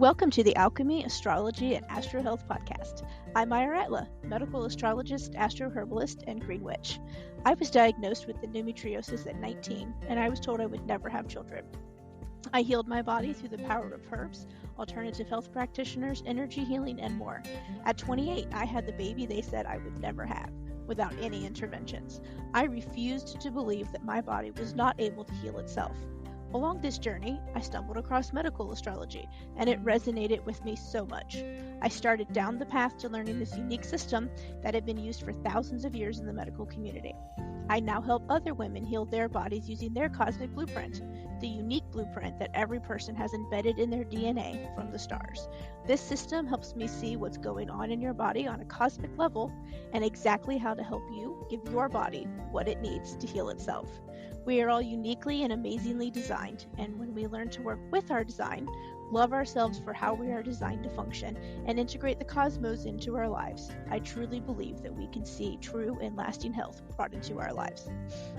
Welcome to the Alchemy, Astrology, and Astro Health podcast. I'm Maya Ratla, medical astrologist, astroherbalist, and green witch. I was diagnosed with endometriosis at 19, and I was told I would never have children. I healed my body through the power of herbs, alternative health practitioners, energy healing, and more. At 28, I had the baby they said I would never have, without any interventions. I refused to believe that my body was not able to heal itself. Along this journey, I stumbled across medical astrology, and it resonated with me so much. I started down the path to learning this unique system that had been used for thousands of years in the medical community. I now help other women heal their bodies using their cosmic blueprint, the unique blueprint that every person has embedded in their DNA from the stars. This system helps me see what's going on in your body on a cosmic level and exactly how to help you give your body what it needs to heal itself. We are all uniquely and amazingly designed, and when we learn to work with our design, love ourselves for how we are designed to function, and integrate the cosmos into our lives, I truly believe that we can see true and lasting health brought into our lives.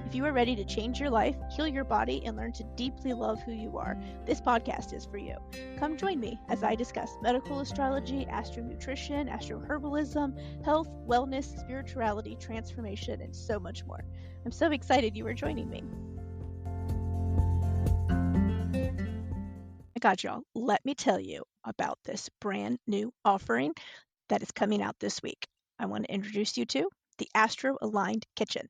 If you are ready to change your life, heal your body, and learn to deeply love who you are, this podcast is for you. Come join me as I discuss medical astrology, astronutrition, astroherbalism, health, wellness, spirituality, transformation, and so much more. I'm so excited you are joining me. I got y'all. Let me tell you about this brand new offering that is coming out this week. I want to introduce you to the Astro Aligned Kitchen.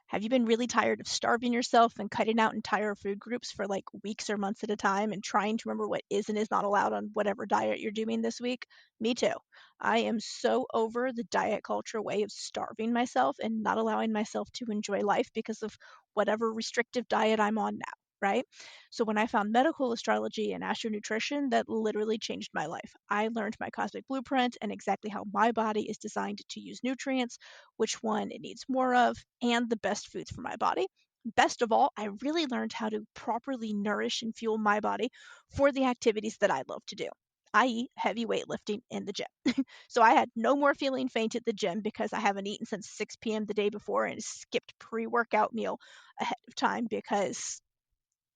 Have you been really tired of starving yourself and cutting out entire food groups for like weeks or months at a time and trying to remember what is and is not allowed on whatever diet you're doing this week? Me too. I am so over the diet culture way of starving myself and not allowing myself to enjoy life because of whatever restrictive diet I'm on now. Right? So when I found medical astrology and astronutrition, that literally changed my life. I learned my cosmic blueprint and exactly how my body is designed to use nutrients, which one it needs more of, and the best foods for my body. Best of all, I really learned how to properly nourish and fuel my body for the activities that I love to do, i.e., heavy weightlifting in the gym. So I had no more feeling faint at the gym because I haven't eaten since 6 p.m. the day before and skipped pre-workout meal ahead of time because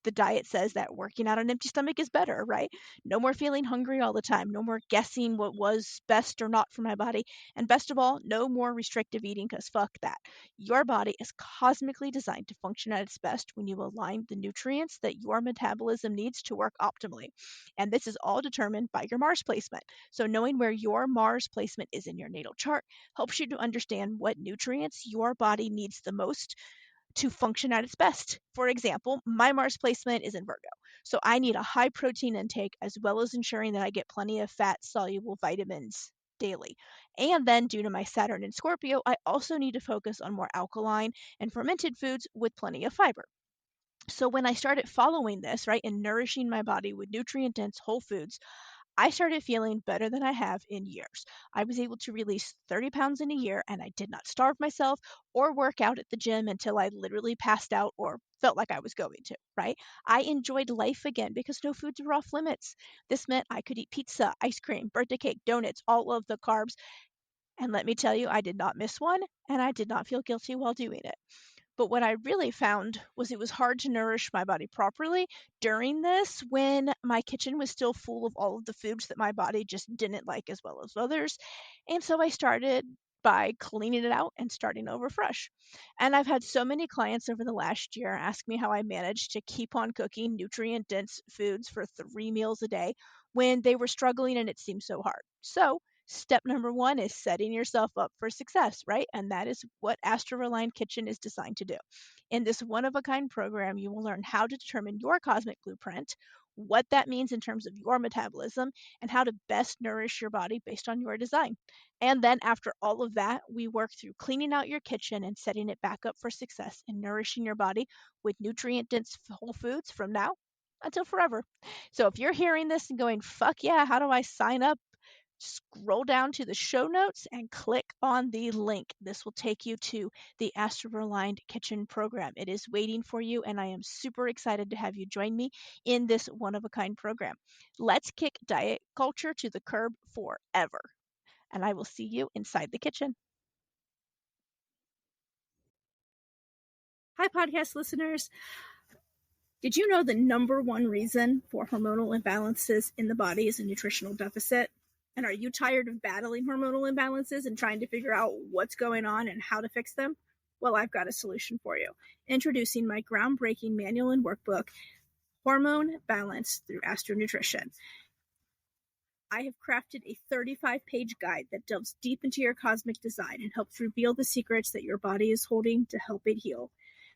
the diet says that working out on an empty stomach is better, right? No more feeling hungry all the time. No more guessing what was best or not for my body. And best of all, no more restrictive eating because fuck that. Your body is cosmically designed to function at its best when you align the nutrients that your metabolism needs to work optimally. And this is all determined by your Mars placement. So knowing where your Mars placement is in your natal chart helps you to understand what nutrients your body needs the most to function at its best. For example, my Mars placement is in Virgo, so I need a high protein intake as well as ensuring that I get plenty of fat soluble vitamins daily. And then, due to my Saturn in Scorpio, I also need to focus on more alkaline and fermented foods with plenty of fiber. So when I started following this, right, and nourishing my body with nutrient dense whole foods, I started feeling better than I have in years. I was able to release 30 pounds in a year, and I did not starve myself or work out at the gym until I literally passed out or felt like I was going to, right? I enjoyed life again because no foods were off limits. This meant I could eat pizza, ice cream, birthday cake, donuts, all of the carbs. And let me tell you, I did not miss one, and I did not feel guilty while doing it. But what I really found was it was hard to nourish my body properly during this when my kitchen was still full of all of the foods that my body just didn't like as well as others. And so I started by cleaning it out and starting over fresh. And I've had so many clients over the last year ask me how I managed to keep on cooking nutrient dense foods for 3 meals a day when they were struggling and it seemed so hard. So step number one is setting yourself up for success, right? And that is what Astro Aligned Kitchen is designed to do. In this one of a kind program, you will learn how to determine your cosmic blueprint, what that means in terms of your metabolism, and how to best nourish your body based on your design. And then after all of that, we work through cleaning out your kitchen and setting it back up for success and nourishing your body with nutrient dense whole foods from now until forever. So if you're hearing this and going, fuck yeah, how do I sign up? Scroll down to the show notes and click on the link. This will take you to the Astro Aligned Kitchen program. It is waiting for you, and I am super excited to have you join me in this one of a kind program. Let's kick diet culture to the curb forever. And I will see you inside the kitchen. Hi, podcast listeners. Did you know the number one reason for hormonal imbalances in the body is a nutritional deficit? And are you tired of battling hormonal imbalances and trying to figure out what's going on and how to fix them? Well, I've got a solution for you. Introducing my groundbreaking manual and workbook, Hormone Balance Through Astro Nutrition. I have crafted a 35-page guide that delves deep into your cosmic design and helps reveal the secrets that your body is holding to help it heal.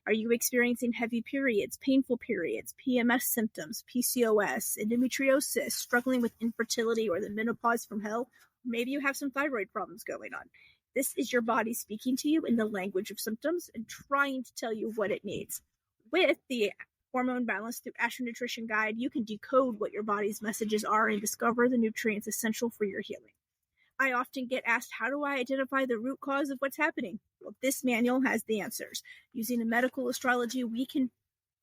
Are you experiencing heavy periods, painful periods, PMS symptoms, PCOS, endometriosis, struggling with infertility or the menopause from hell? Maybe you have some thyroid problems going on. This is your body speaking to you in the language of symptoms and trying to tell you what it needs. With the Hormone Balance Through Astro Nutrition Guide, you can decode what your body's messages are and discover the nutrients essential for your healing. I often get asked, how do I identify the root cause of what's happening? Well, this manual has the answers. Using a medical astrology, we can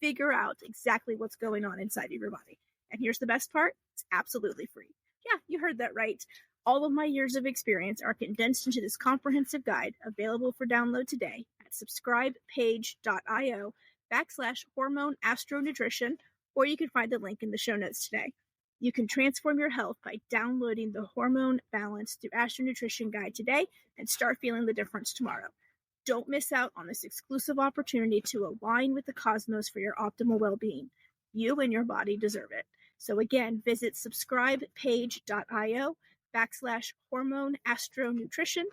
figure out exactly what's going on inside of your body. And here's the best part, it's absolutely free. Yeah, you heard that right. All of my years of experience are condensed into this comprehensive guide, available for download today at subscribepage.io/hormone astro nutrition, or you can find the link in the show notes today. You can transform your health by downloading the Hormone Balance Through Astro Nutrition Guide today and start feeling the difference tomorrow. Don't miss out on this exclusive opportunity to align with the cosmos for your optimal well-being. You and your body deserve it. So again, visit subscribepage.io/hormone astro nutrition,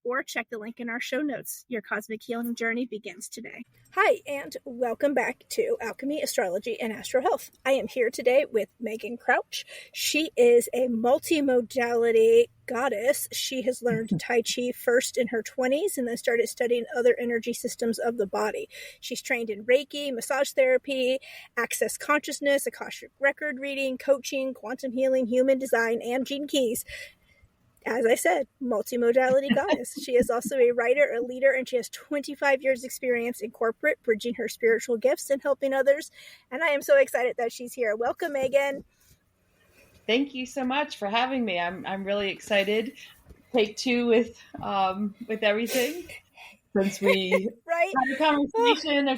or check the link in our show notes. Your cosmic healing journey begins today. Hi, and welcome back to Alchemy, Astrology, and Astro Health. I am here today with Megan Crouch. She is a multimodality goddess. She has learned Tai Chi first in her 20s and then started studying other energy systems of the body. She's trained in Reiki, massage therapy, access consciousness, Akashic record reading, coaching, quantum healing, human design, and Gene Keys. As I said, multimodality goddess. She is also a writer, a leader, and she has 25 years experience in corporate, bridging her spiritual gifts and helping others. And I am so excited that she's here. Welcome, Megan. Thank you so much for having me. I'm really excited. Take two with everything, since we right? had a conversation a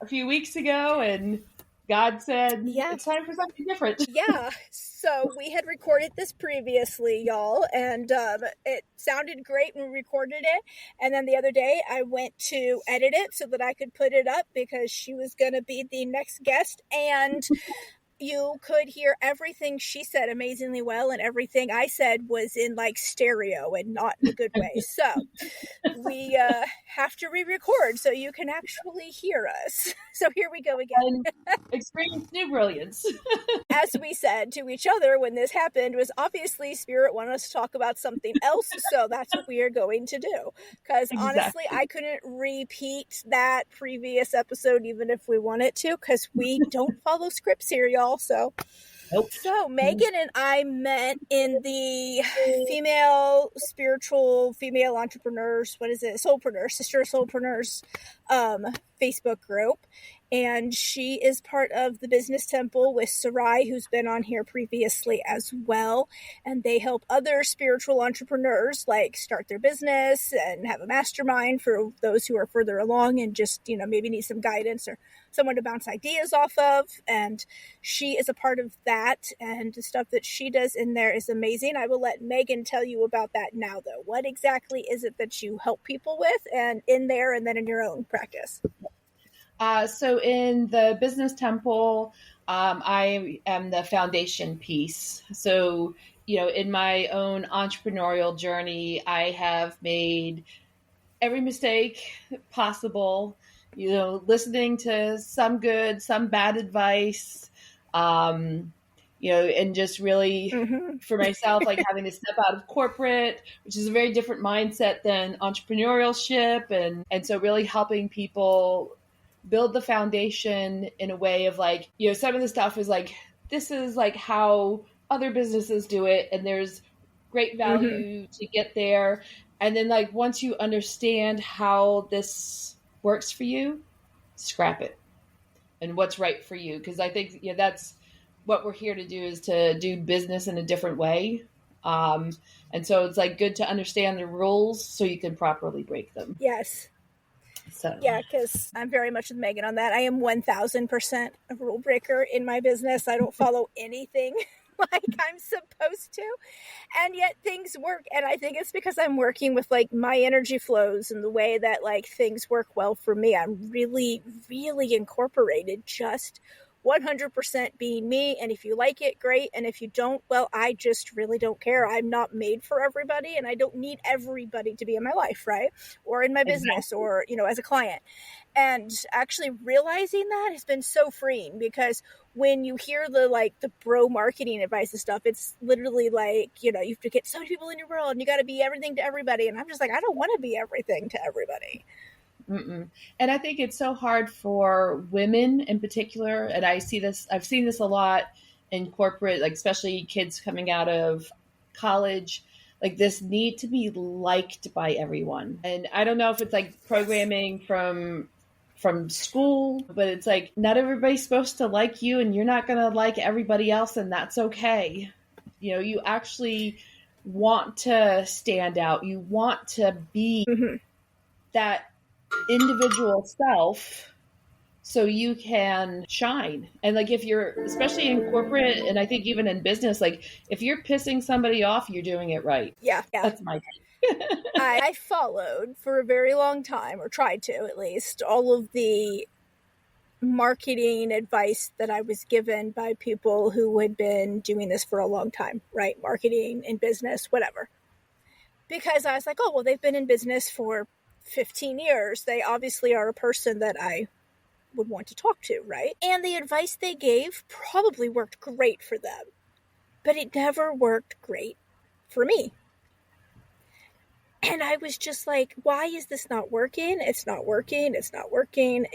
few weeks ago, and God said, it's time for something different. Yeah. So we had recorded this previously, y'all, and it sounded great when we recorded it. And then the other day I went to edit it so that I could put it up because she was going to be the next guest. And you could hear everything she said amazingly well, and everything I said was in like stereo and not in a good way. So we have to re-record so you can actually hear us. So here we go again. Experience new brilliance. As we said to each other when this happened, was obviously Spirit wanted us to talk about something else, so that's what we are going to do. Because honestly, I couldn't repeat that previous episode even if we wanted to, because we don't follow scripts here, y'all. So, nope. So Megan and I met in the female spiritual, female entrepreneurs, Soulpreneurs, Sister Soulpreneurs Facebook group. And she is part of the Business Temple with Sarai, who's been on here previously as well. And they help other spiritual entrepreneurs like start their business and have a mastermind for those who are further along and just, maybe need some guidance or someone to bounce ideas off of. And she is a part of that. And the stuff that she does in there is amazing. I will let Megan tell you about that now, though. What exactly is it that you help people with and in there and then in your own practice? So in the Business Temple, I am the foundation piece. So, in my own entrepreneurial journey, I have made every mistake possible, listening to some good, some bad advice, and just really for myself, like having to step out of corporate, which is a very different mindset than entrepreneurship. And so really helping people build the foundation in a way of like, some of the stuff is like, this is like how other businesses do it. And there's great value to get there. And then like, once you understand how this works for you, scrap it and what's right for you. Cause I think, that's what we're here to do, is to do business in a different way. And so it's like good to understand the rules so you can properly break them. Yes. So Yeah, because I'm very much with Megan on that. I am 1000% a rule breaker in my business. I don't follow anything like I'm supposed to. And yet things work. And I think it's because I'm working with like my energy flows and the way that like things work well for me. I'm really, really incorporated just 100% being me. And if you like it, great. And if you don't, well, I just really don't care. I'm not made for everybody and I don't need everybody to be in my life, right? Or in my business exactly. or, as a client. And actually realizing that has been so freeing because when you hear the bro marketing advice and stuff, it's literally like, you have to get so many people in your world and you got to be everything to everybody. And I'm just like, I don't want to be everything to everybody. Mm-mm. And I think it's so hard for women in particular. And I've seen this a lot in corporate, like especially kids coming out of college, like this need to be liked by everyone. And I don't know if it's like Yes. programming from school, but it's like not everybody's supposed to like you and you're not going to like everybody else and that's okay. You actually want to stand out. You want to be Mm-hmm. that individual self so you can shine. And like if you're especially in corporate and I think even in business, like if you're pissing somebody off, you're doing it right. Yeah. Yeah. That's my I followed for a very long time, or tried to at least, all of the marketing advice that I was given by people who had been doing this for a long time, right? Marketing in business, whatever. Because I was like, oh, well, they've been in business for 15 years. They obviously are a person that I would want to talk to, right? And the advice they gave probably worked great for them, but it never worked great for me. And I was just like, why is this not working? It's not working. It's not working.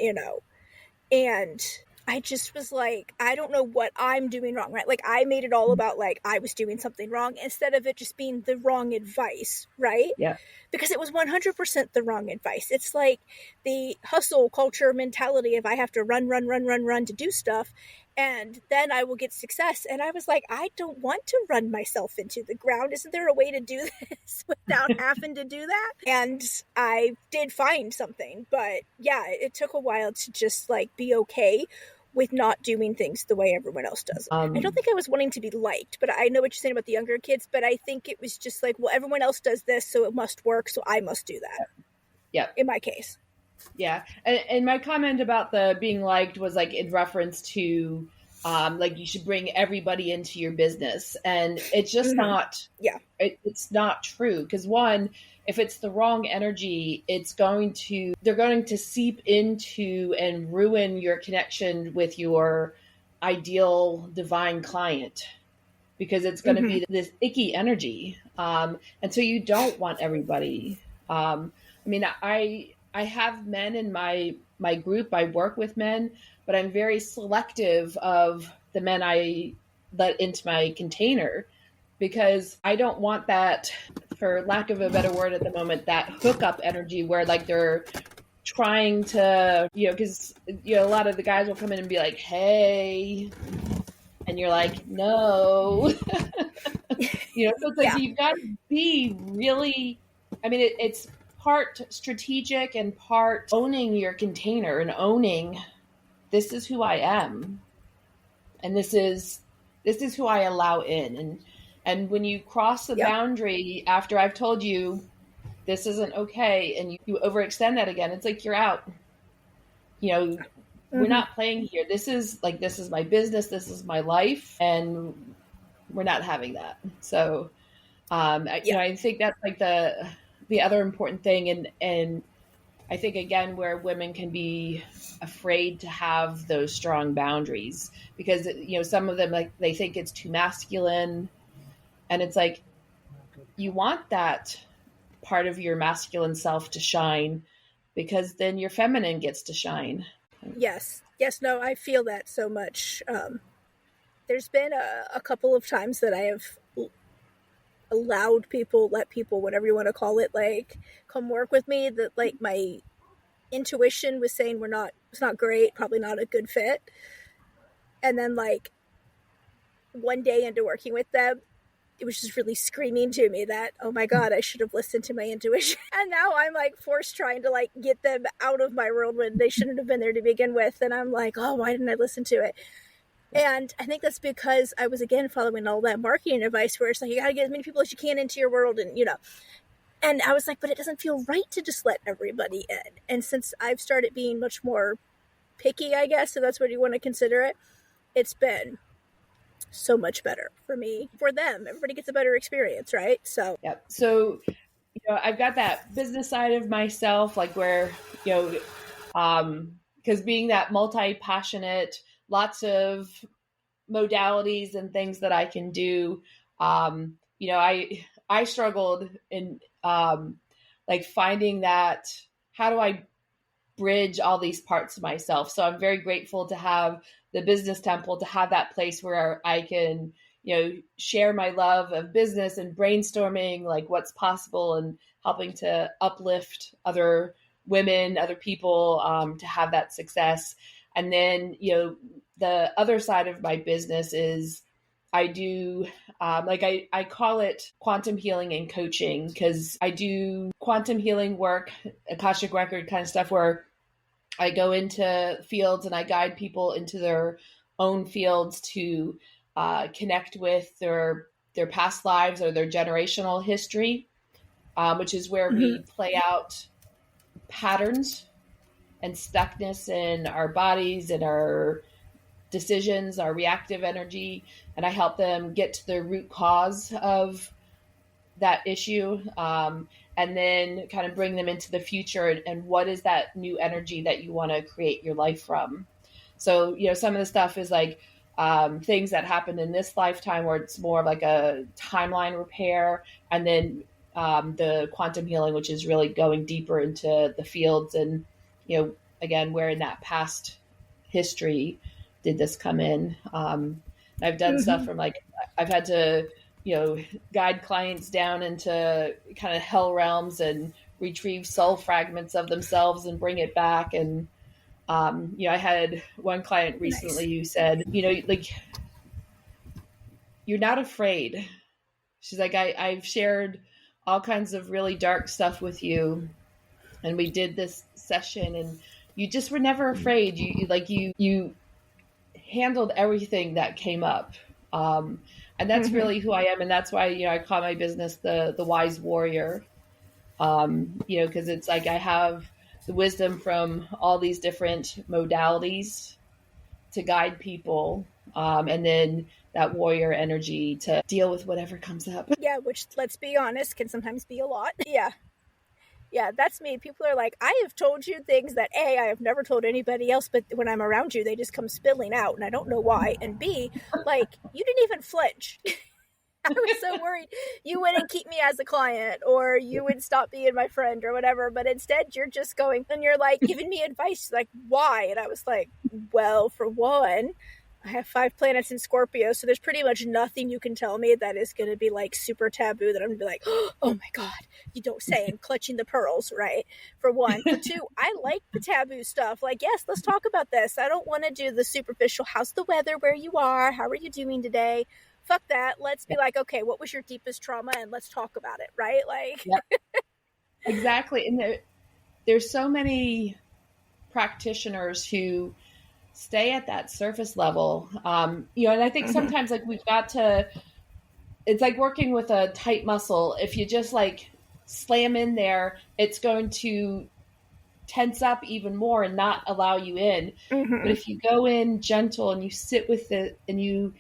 And I just was like, I don't know what I'm doing wrong, right? Like, I made it all about like I was doing something wrong instead of it just being the wrong advice, right? yeah. Because it was 100% the wrong advice. It's like the hustle culture mentality of I have to run, run, run, run, run to do stuff. And then I will get success. And I was like, I don't want to run myself into the ground. Isn't there a way to do this without having to do that? And I did find something. But yeah, it took a while to just like be okay with not doing things the way everyone else does. I don't Um think I was wanting to be liked, but I know what you're saying about the younger kids, but I think it was just like, well, everyone else does this, so it must work, so I must do that yeah. in my case. Yeah. And my comment about the being liked was like in reference to like you should bring everybody into your business. And it's just Mm-hmm. not Yeah. it's not true because one, if it's the wrong energy, they're going to seep into and ruin your connection with your ideal divine client because it's going to Mm-hmm. be this icky energy. And so you don't want everybody. I mean, I have men in my group. I work with men, but I'm very selective of the men I let into my container because I don't want that, for lack of a better word at the moment, that hookup energy where like they're trying to, because a lot of the guys will come in and be like, "Hey," and you're like, "No." So it's like Yeah. you've got to be really. I mean, it's part strategic and part owning your container and owning this is who I am, and this is who I allow in, and when you cross the Yep. boundary after I've told you this isn't okay, and you overextend that again, it's like you're out. You know, we're Mm-hmm. not playing here. This is my business, this is my life, and we're not having that. So Yeah. I think that's like the other important thing, and I think again where women can be afraid to have those strong boundaries because some of them like they think it's too masculine, and it's like you want that part of your masculine self to shine because then your feminine gets to shine. Yes. Yes. No, I feel that so much. There's been a couple of times that I have let people, whatever you want to call it, like come work with me that like my intuition was saying it's not great, probably not a good fit. And then like one day into working with them, it was just really screaming to me that, oh my God, I should have listened to my intuition. And now I'm like forced trying to like get them out of my world when they shouldn't have been there to begin with. And I'm like, oh, why didn't I listen to it? And I think that's because I was, again, following all that marketing advice where it's like, you got to get as many people as you can into your world. And, and I was like, but it doesn't feel right to just let everybody in. And since I've started being much more picky, I guess, if that's what you want to consider it, it's been so much better for me, for them. Everybody gets a better experience, right? So, Yep. So, I've got that business side of myself, like where, because being that multi-passionate, lots of modalities and things that I can do, I struggled in like finding that, how do I bridge all these parts of myself? So I'm very grateful to have the business temple, to have that place where I can, share my love of business and brainstorming like what's possible and helping to uplift other women, other people, to have that success. And then, the other side of my business is I do, I call it quantum healing and coaching, because I do quantum healing work, Akashic Record kind of stuff, where I go into fields and I guide people into their own fields to connect with their past lives or their generational history, which is where we play out patterns and stuckness in our bodies and our decisions, our reactive energy, and I help them get to the root cause of that issue, and then kind of bring them into the future and what is that new energy that you want to create your life from. So, some of the stuff is like things that happened in this lifetime where it's more of like a timeline repair, and then the quantum healing, which is really going deeper into the fields and, again, where in that past history did this come in. I've done stuff from like, I've had to, guide clients down into kind of hell realms and retrieve soul fragments of themselves and bring it back. And, I had one client recently who said, like, you're not afraid. She's like, I've shared all kinds of really dark stuff with you, and we did this session and you just were never afraid. You handled everything that came up. And that's really who I am. And that's why, I call my business the wise warrior, because it's like I have the wisdom from all these different modalities to guide people. And then that warrior energy to deal with whatever comes up. Yeah, which, let's be honest, can sometimes be a lot. Yeah. Yeah, that's me. People are like, I have told you things that A, I have never told anybody else, but when I'm around you, they just come spilling out, and I don't know why. And B, like, you didn't even flinch. I was so worried you wouldn't keep me as a client, or you would stop being my friend or whatever. But instead, you're just going and you're like giving me advice, like, why? And I was like, well, for one, I have 5 planets in Scorpio, so there's pretty much nothing you can tell me that is going to be like super taboo that I'm going to be like, oh my God, you don't say, and clutching the pearls, right? For one. For two, I like the taboo stuff. Like, yes, let's talk about this. I don't want to do the superficial, how's the weather where you are? How are you doing today? Fuck that. Let's be like, okay, what was your deepest trauma? And let's talk about it, right? Like, yep. Exactly. And there's so many practitioners who stay at that surface level. And I think sometimes like we've got to, it's like working with a tight muscle. If you just like slam in there, it's going to tense up even more and not allow you in. But if you go in gentle and you sit with it, and you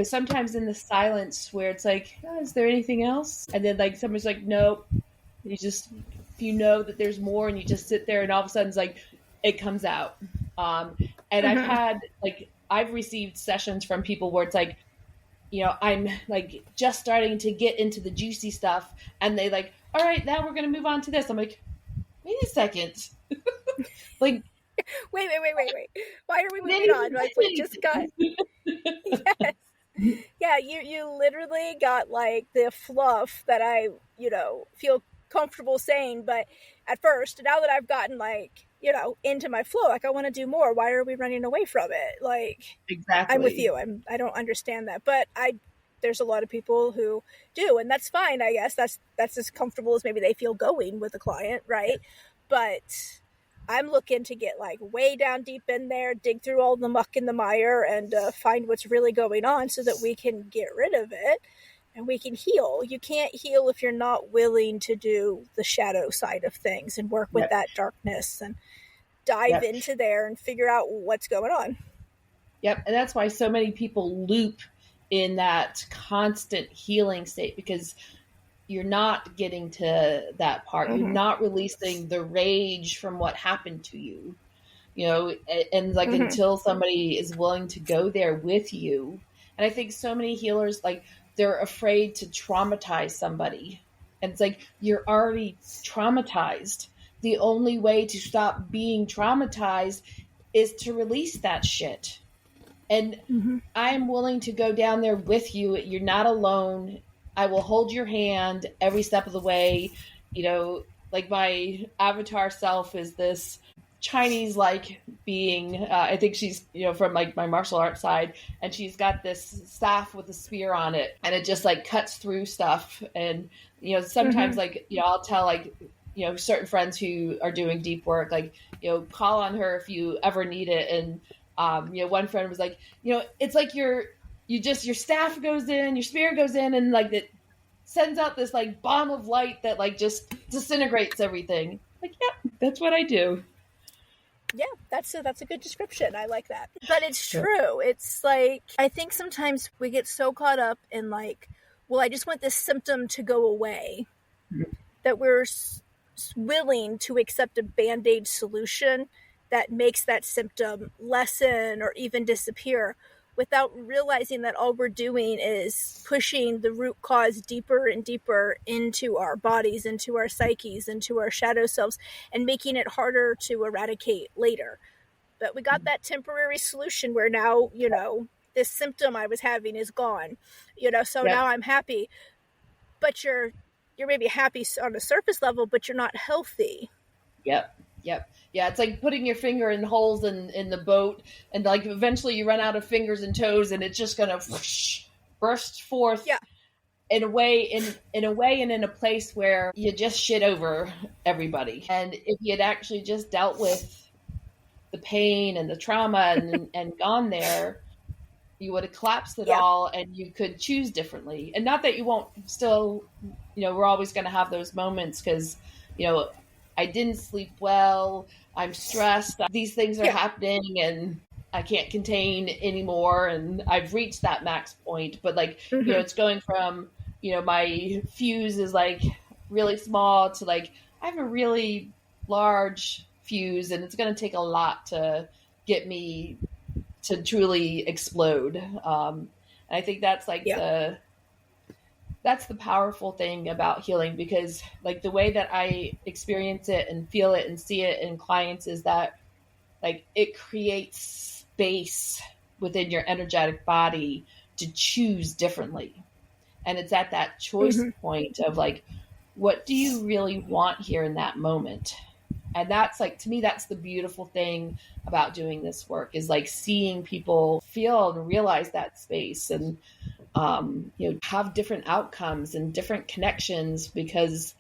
sometimes in the silence where it's like, oh, is there anything else? And then like someone's like, nope. You know that there's more, and you just sit there, and all of a sudden it's like, it comes out. And I've received sessions from people where it's like, I'm like just starting to get into the juicy stuff, and they like, all right, now we're going to move on to this. I'm like, wait a second. Like, wait. Why are we moving on? Like, we just got, yes. Yeah, you literally got like the fluff that I, feel comfortable saying, but at first, now that I've gotten like, into my flow, like I want to do more. Why are we running away from it? Like, exactly. I'm with you. I don't understand that, but I there's a lot of people who do, and that's fine. I guess that's as comfortable as maybe they feel going with a client, right? But I'm looking to get like way down deep in there, dig through all the muck and the mire, and find what's really going on so that we can get rid of it and we can heal. You can't heal if you're not willing to do the shadow side of things and work with Yep. that darkness and dive Yep. into there and figure out what's going on. Yep. And that's why so many people loop in that constant healing state, because you're not getting to that part. You're not releasing the rage from what happened to you, and like until somebody is willing to go there with you. And I think so many healers, like, they're afraid to traumatize somebody. And it's like, you're already traumatized. The only way to stop being traumatized is to release that shit. And I'm willing to go down there with you. You're not alone. I will hold your hand every step of the way. Like, my avatar self is this Chinese like being. I think she's, from like my martial arts side, and she's got this staff with a spear on it, and it just like cuts through stuff. And, sometimes like, I'll tell like, certain friends who are doing deep work, like, call on her if you ever need it. And, one friend was like, it's like your staff goes in, your spear goes in, and like it sends out this like bomb of light that like just disintegrates everything. Like, yeah, that's what I do. Yeah, that's a good description. I like that. But it's true. It's like, I think sometimes we get so caught up in like, well, I just want this symptom to go away, that we're willing to accept a Band-Aid solution that makes that symptom lessen or even disappear, without realizing that all we're doing is pushing the root cause deeper and deeper into our bodies, into our psyches, into our shadow selves, and making it harder to eradicate later. But we got that temporary solution where now, this symptom I was having is gone, so now I'm happy. But you're maybe happy on a surface level, but you're not healthy. Yep. Yeah, it's like putting your finger in holes in the boat, and like eventually you run out of fingers and toes, and it's just gonna burst forth. Yeah. In a way, and in a place where you just shit over everybody. And if you had actually just dealt with the pain and the trauma and gone there, you would have collapsed it all, and you could choose differently. And not that you won't still, we're always going to have those moments, because, I didn't sleep well, I'm stressed, these things are happening, and I can't contain anymore, and I've reached that max point. But like, it's going from, my fuse is like really small to like, I have a really large fuse, and it's going to take a lot to get me to truly explode. And I think that's like that's the powerful thing about healing, because like the way that I experience it and feel it and see it in clients is that like it creates space within your energetic body to choose differently. And it's at that choice point of like, what do you really want here in that moment? And that's like, to me, that's the beautiful thing about doing this work, is like seeing people feel and realize that space, and have different outcomes and different connections because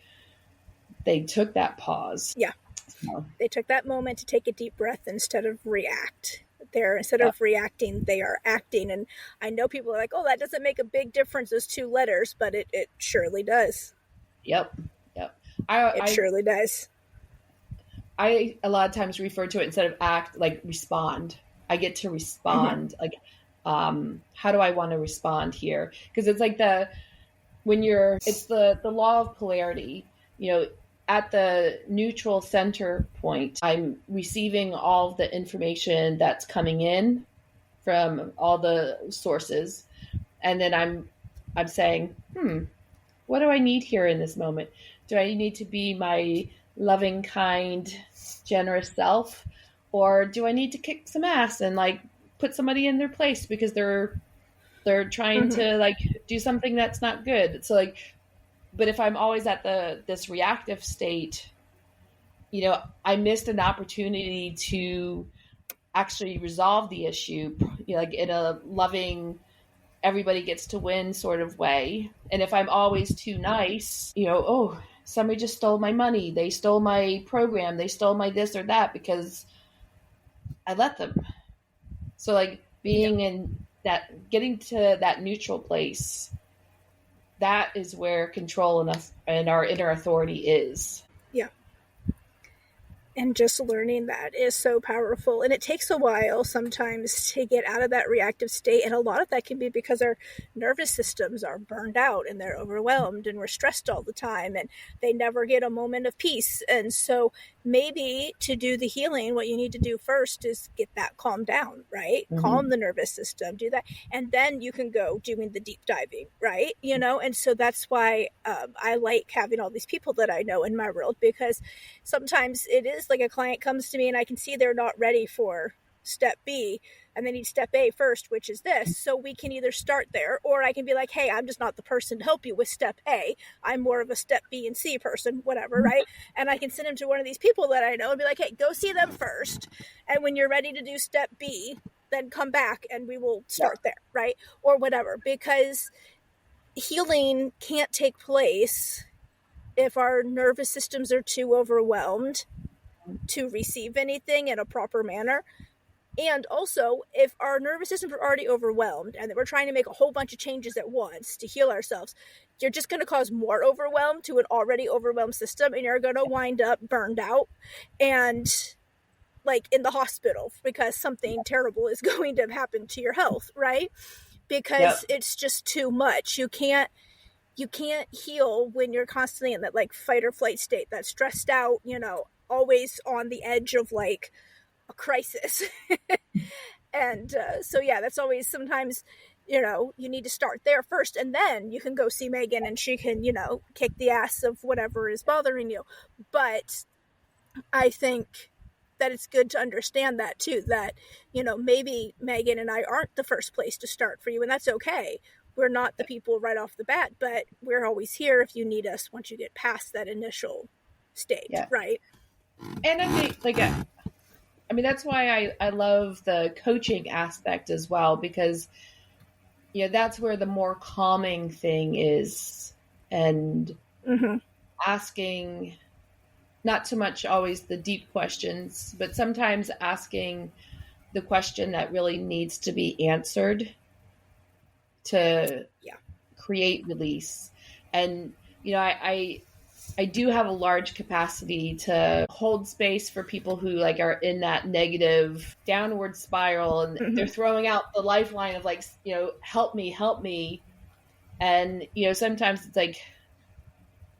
they took that pause. Yeah. So. They took that moment to take a deep breath instead of react. Instead of reacting, they are acting. And I know people are like, oh, that doesn't make a big difference, those 2 letters, but it surely does. Yep. It surely does. I a lot of times refer to it, instead of act, like respond. I get to respond. Like, how do I want to respond here? Because it's like it's the law of polarity. At the neutral center point, I'm receiving all the information that's coming in from all the sources, and then I'm saying, what do I need here in this moment? Do I need to be my loving, kind, generous self, or do I need to kick some ass and like put somebody in their place because they're trying to like do something that's not good? So like, but if I'm always at this reactive state, I missed an opportunity to actually resolve the issue, like in a loving, everybody gets to win sort of way. And if I'm always too nice, oh, somebody just stole my money, they stole my program, they stole my this or that because I let them. So like Yeah. being in that, getting to that neutral place, that is where control in us and our inner authority is. Yeah. And just learning that is so powerful. And it takes a while sometimes to get out of that reactive state. And a lot of that can be because our nervous systems are burned out and they're overwhelmed and we're stressed all the time and they never get a moment of peace. And so maybe to do the healing, what you need to do first is get that calmed down, right? Mm-hmm. Calm the nervous system, do that. And then you can go doing the deep diving, right? And so that's why I like having all these people that I know in my world, because sometimes it is like a client comes to me and I can see they're not ready for step B and they need step A first, which is this. So we can either start there, or I can be like, hey, I'm just not the person to help you with step A. I'm more of a step B and C person, whatever, right? And I can send them to one of these people that I know and be like, hey, go see them first. And when you're ready to do step B, then come back and we will start there, right? Or whatever, because healing can't take place if our nervous systems are too overwhelmed to receive anything in a proper manner. And also, if our nervous systems are already overwhelmed and we're trying to make a whole bunch of changes at once to heal ourselves, you're just going to cause more overwhelm to an already overwhelmed system, and you're going to wind up burned out and like in the hospital because something terrible is going to happen to your health, right? Because it's just too much. You can't heal when you're constantly in that like fight or flight state, that stressed out, always on the edge of like a crisis. And so yeah, that's always sometimes, you need to start there first, and then you can go see Megan and she can, kick the ass of whatever is bothering you. But I think that it's good to understand that too, that, maybe Megan and I aren't the first place to start for you, and that's okay. We're not the people right off the bat, but we're always here if you need us once you get past that initial stage, right? And I think, like, that's why I love the coaching aspect as well, because, that's where the more calming thing is. And asking, not so much always the deep questions, but sometimes asking the question that really needs to be answered to create release. And, I do have a large capacity to hold space for people who like are in that negative downward spiral, and they're throwing out the lifeline of like, help me. And, sometimes it's like,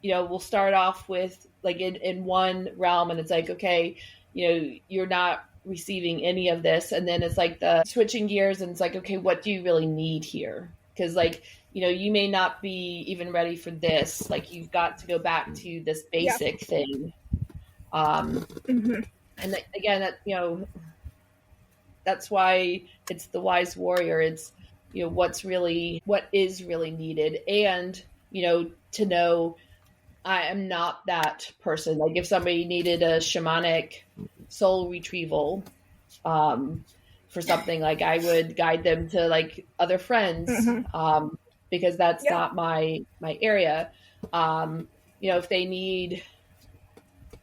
we'll start off with like in one realm, and it's like, okay, you're not receiving any of this. And then it's like the switching gears, and it's like, okay, what do you really need here? Because like, you may not be even ready for this. Like, you've got to go back to this basic thing. And again, that, that's why it's the wise warrior. It's, what is really needed. And, to know I am not that person. Like if somebody needed a shamanic soul retrieval, for something, like I would guide them to like other friends, because that's not my area. If they need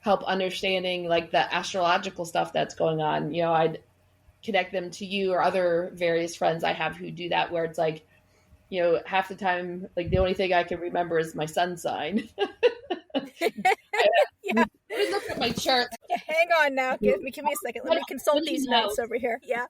help understanding like the astrological stuff that's going on, I'd connect them to you or other various friends I have who do that, where it's like, half the time, like the only thing I can remember is my sun sign. Let me look at my chart. Hang on now. Give me a second. Let me consult these notes over here. Yeah,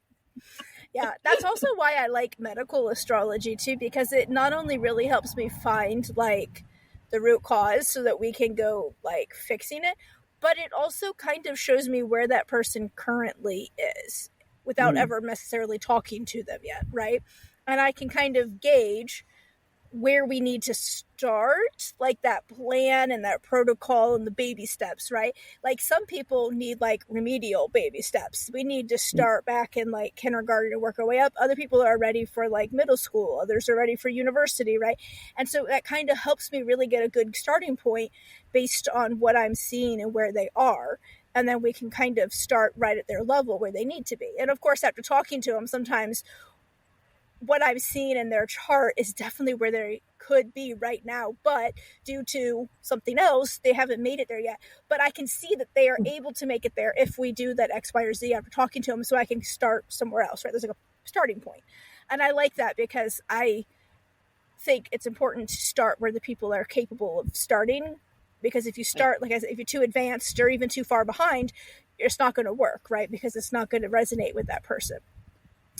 that's also why I like medical astrology too, because it not only really helps me find like the root cause so that we can go like fixing it, but it also kind of shows me where that person currently is without ever necessarily talking to them yet, right? And I can kind of gauge where we need to start, like that plan and that protocol and the baby steps, right? Like some people need like remedial baby steps. We need to start back in like kindergarten and work our way up. Other people are ready for like middle school. Others are ready for university, right? And so that kind of helps me really get a good starting point based on what I'm seeing and where they are. And then we can kind of start right at their level where they need to be. And of course, after talking to them, sometimes what I'm seeing in their chart is definitely where they could be right now, but due to something else, they haven't made it there yet. But I can see that they are able to make it there if we do that X, Y, or Z after talking to them, so I can start somewhere else, right? There's like a starting point. And I like that because I think it's important to start where the people are capable of starting, because if you start, like I said, if you're too advanced or even too far behind, it's not going to work, right? Because it's not going to resonate with that person.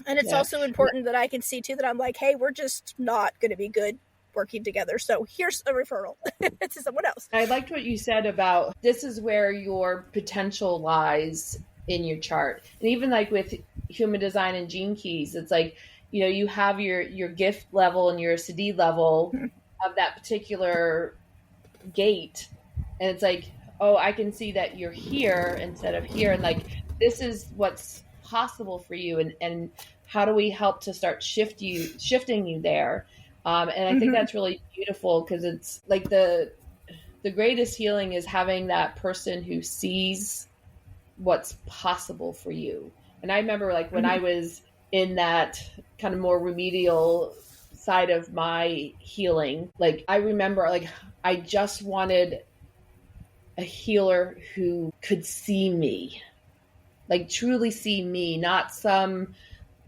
And it's also important that I can see too that I'm like, hey, we're just not going to be good working together. So here's a referral to someone else. I liked what you said about this is where your potential lies in your chart. And even like with human design and gene keys, it's like, you have your gift level and your CD level of that particular gate. And it's like, oh, I can see that you're here instead of here. And like, this is what's possible for you. And how do we help to start shifting you there? And I think that's really beautiful, because it's like the greatest healing is having that person who sees what's possible for you. And I remember like when I was in that kind of more remedial side of my healing, like I remember like I just wanted a healer who could see me, like truly see me, not some,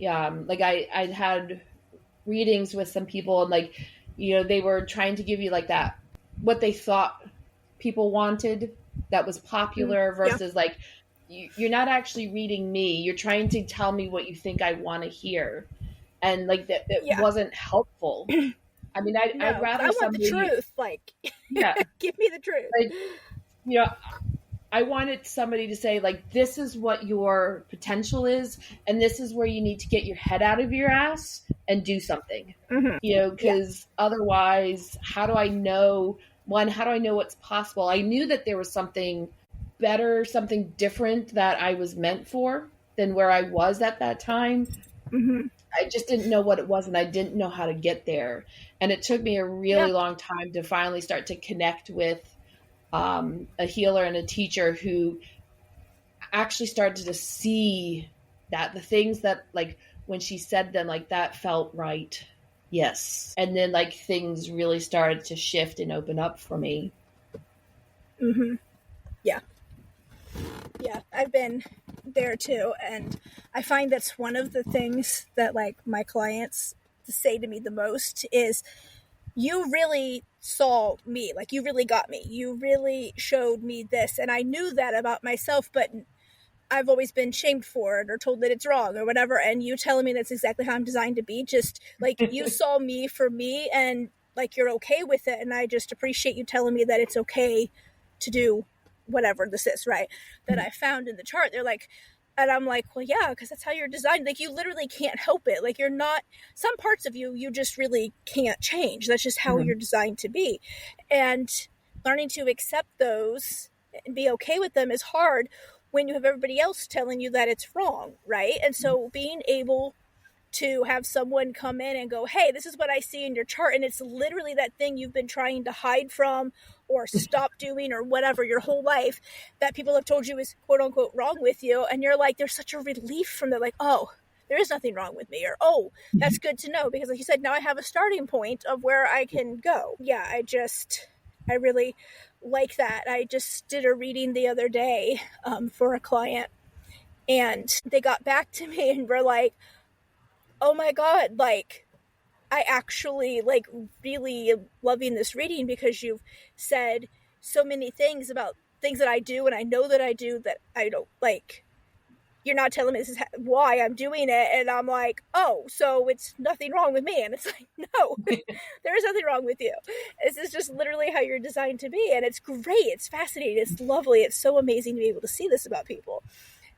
like I had readings with some people and like, they were trying to give you like that, what they thought people wanted that was popular versus like, you're not actually reading me. You're trying to tell me what you think I want to hear. And like that wasn't helpful. I mean, I'd rather I want somebody, the truth. Like, give me the truth. Like, I wanted somebody to say like, this is what your potential is. And this is where you need to get your head out of your ass and do something, because otherwise, how do I know what's possible? I knew that there was something better, something different that I was meant for than where I was at that time. I just didn't know what it was, and I didn't know how to get there. And it took me a really long time to finally start to connect with a healer and a teacher who actually started to see that the things that like when she said them, like that felt right. Yes. And then like things really started to shift and open up for me. Yeah, I've been there too, and I find that's one of the things that like my clients say to me the most is, you really saw me, like you really got me, you really showed me this, and I knew that about myself, but I've always been shamed for it or told that it's wrong or whatever, and you telling me that's exactly how I'm designed to be, just like you saw me for me, and like you're okay with it, and I just appreciate you telling me that it's okay to do whatever this is, right, that I found in the chart. They're like, and I'm like, well, yeah, because that's how you're designed. Like, you literally can't help it. Like, you're not, some parts of you just really can't change. That's just how you're designed to be. And learning to accept those and be okay with them is hard when you have everybody else telling you that it's wrong, right? And so being able to have someone come in and go, hey, this is what I see in your chart, and it's literally that thing you've been trying to hide from or stop doing or whatever your whole life that people have told you is quote unquote wrong with you, and you're like, there's such a relief from that, like, oh, there is nothing wrong with me, or oh, that's good to know, because like you said, now I have a starting point of where I can go. Yeah, I really like that. I just did a reading the other day for a client, and they got back to me and were like, oh my God, like, I actually like really am loving this reading because you've said so many things about things that I do and I know that I do that I don't like. You're not telling me this is why I'm doing it. And I'm like, oh, so it's nothing wrong with me. And it's like, no, there is nothing wrong with you. This is just literally how you're designed to be. And it's great. It's fascinating. It's lovely. It's so amazing to be able to see this about people.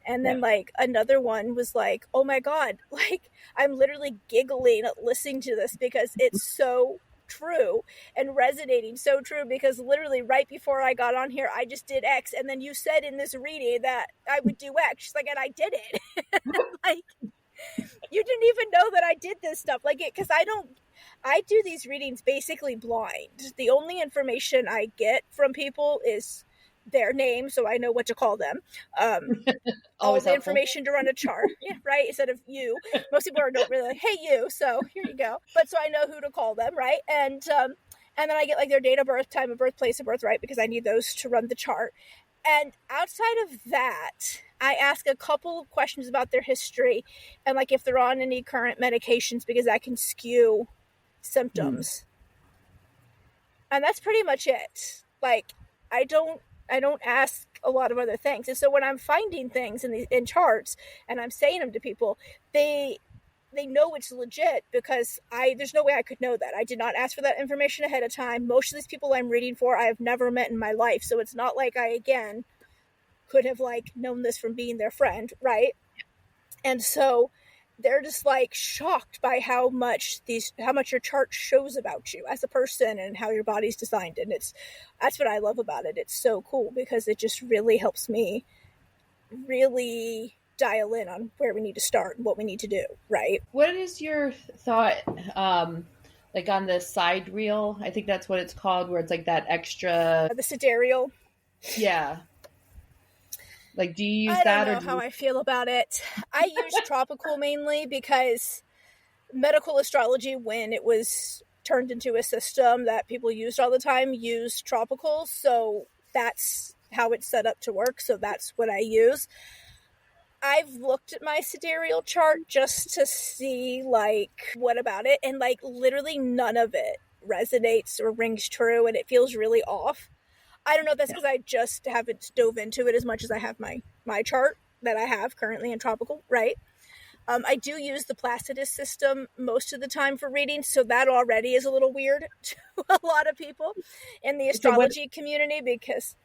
And then like another one was like, oh my God, like I'm literally giggling listening to this because it's so true and resonating so true, because literally right before I got on here, I just did X. And then you said in this reading that I would do X. She's like, and I did it. Like, you didn't even know that I did this stuff. Like, it, because I do these readings basically blind. The only information I get from people is their name so I know what to call them. All the helpful. information to run a chart, yeah, right? Instead of you. Most people don't really like, hey, you. So here you go. But so I know who to call them, right? And then I get like their date of birth, time of birth, place of birth, right? Because I need those to run the chart. And outside of that, I ask a couple of questions about their history and like if they're on any current medications because that can skew symptoms. And that's pretty much it. Like I don't ask a lot of other things. And so when I'm finding things in charts and I'm saying them to people, they know it's legit because there's no way I could know that. I did not ask for that information ahead of time. Most of these people I'm reading for I have never met in my life. So it's not like I again could have like known this from being their friend, right? And so they're just like shocked by how much your chart shows about you as a person and how your body's designed. And that's what I love about it. It's so cool because it just really helps me really dial in on where we need to start and what we need to do, right? What is your thought like on the side reel? I think that's what it's called, where it's like that extra The sidereal. Yeah. Like, do you use I that? don't know how I feel about it. I use tropical mainly because medical astrology, when it was turned into a system that people used all the time, used tropical. So that's how it's set up to work. So that's what I use. I've looked at my sidereal chart just to see like what about it, and like literally none of it resonates or rings true, and it feels really off. I don't know if that's because I just haven't dove into it as much as I have my chart that I have currently in tropical, right? I do use the Placidus system most of the time for reading, so that already is a little weird to a lot of people in the astrology community because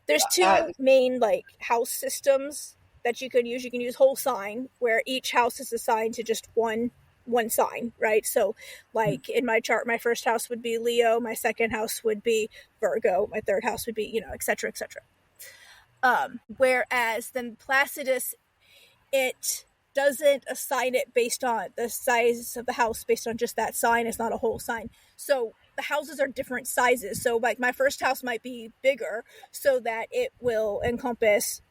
there's two main like house systems that you can use. You can use whole sign, where each house is assigned to just one sign, right? So like in my chart, my first house would be Leo, my second house would be Virgo, my third house would be, et cetera, et cetera. Whereas then Placidus, it doesn't assign it based on the size of the house, based on just that sign. It's not a whole sign. So the houses are different sizes. So like my first house might be bigger so that it will encompass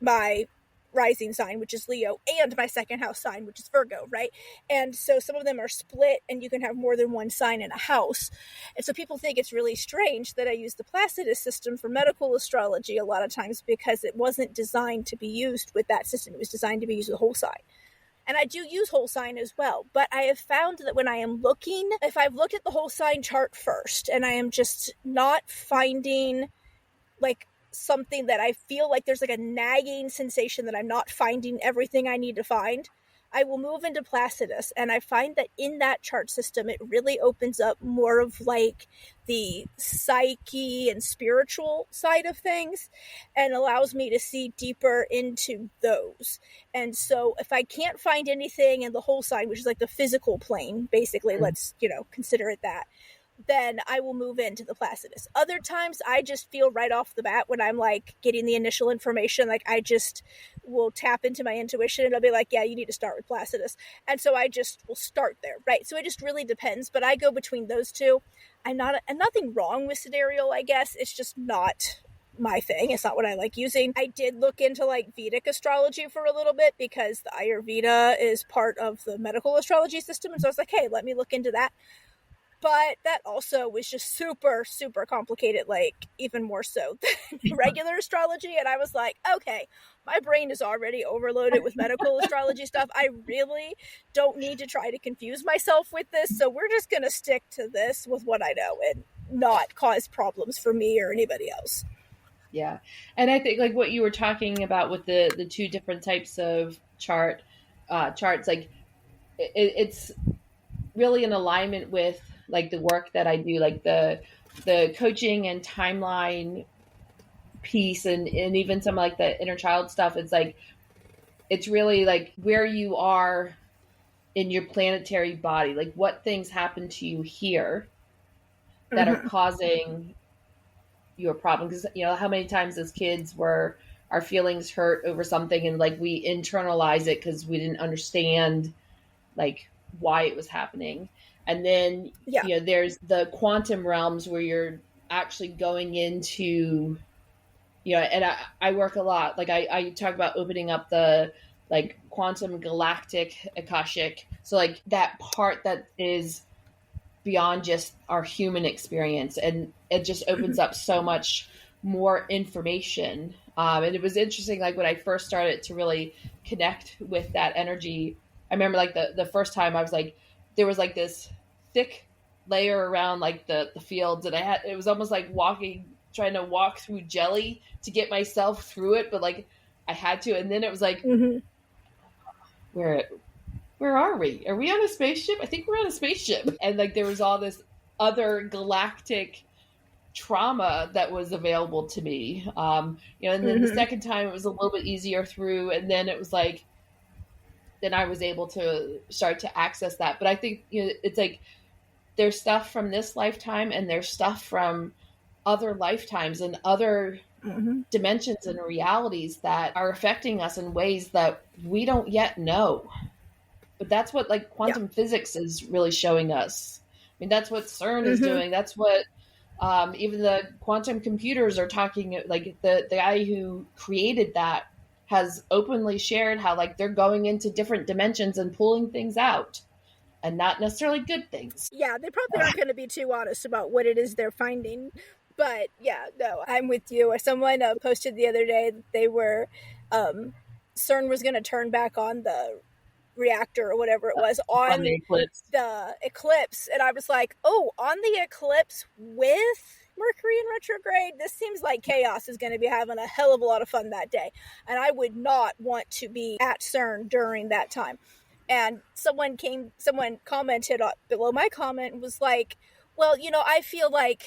my rising sign, which is Leo, and my second house sign, which is Virgo, right? And so some of them are split and you can have more than one sign in a house. And so people think it's really strange that I use the Placidus system for medical astrology a lot of times because it wasn't designed to be used with that system. It was designed to be used with whole sign. And I do use whole sign as well, but I have found that when I am looking, if I've looked at the whole sign chart first and I am just not finding like something that I feel like there's like a nagging sensation that I'm not finding everything I need to find, I will move into Placidus. And I find that in that chart system, it really opens up more of like the psyche and spiritual side of things and allows me to see deeper into those. And so if I can't find anything in the whole sign, which is like the physical plane, basically, let's, consider it that, then I will move into the Placidus. Other times I just feel right off the bat when I'm like getting the initial information, like I just will tap into my intuition and I'll be like, yeah, you need to start with Placidus. And so I just will start there, right? So it just really depends, but I go between those two. And nothing wrong with sidereal, I guess. It's just not my thing. It's not what I like using. I did look into like Vedic astrology for a little bit because the Ayurveda is part of the medical astrology system. And so I was like, hey, let me look into that. But that also was just super, super complicated, like even more so than regular astrology. And I was like, okay, my brain is already overloaded with medical astrology stuff. I really don't need to try to confuse myself with this. So we're just going to stick to this with what I know and not cause problems for me or anybody else. Yeah. And I think like what you were talking about with the two different types of charts, like it's really in alignment with like the work that I do, like the coaching and timeline piece and even some like the inner child stuff. It's like, it's really like where you are in your planetary body, like what things happen to you here that are causing your problem. Because, how many times as kids were our feelings hurt over something and like we internalize it because we didn't understand like why it was happening. And then, there's the quantum realms where you're actually going into And I work a lot. Like I talk about opening up the like quantum galactic Akashic. So like that part that is beyond just our human experience, and it just opens up so much more information. And it was interesting, like when I first started to really connect with that energy. I remember like the first time I was like, there was like this thick layer around like the fields, and it was almost like trying to walk through jelly to get myself through it, but like I had to. And then it was like, Mm-hmm. where where are we? Are we on a spaceship? I think we're on a spaceship. And like there was all this other galactic trauma that was available to me. And then the Mm-hmm. second time it was a little bit easier through, and then it was like, then I was able to start to access that. But I think, it's like there's stuff from this lifetime and there's stuff from other lifetimes and other Mm-hmm. dimensions and realities that are affecting us in ways that we don't yet know. But that's what like Yeah. quantum physics is really showing us. I mean, that's what CERN is Mm-hmm. doing. That's what even the quantum computers are talking. Like the guy who created that has openly shared how like they're going into different dimensions and pulling things out, and not necessarily good things. Yeah, they probably aren't going to be too honest about what it is they're finding. But yeah, no, I'm with you. Someone posted the other day that they were, CERN was going to turn back on the reactor or whatever it was On the on eclipse. the eclipse. And I was like, oh, on the eclipse with Mercury in retrograde? This seems like chaos is going to be having a hell of a lot of fun that day. And I would not want to be at CERN during that time. And someone commented below my comment and was like, well, I feel like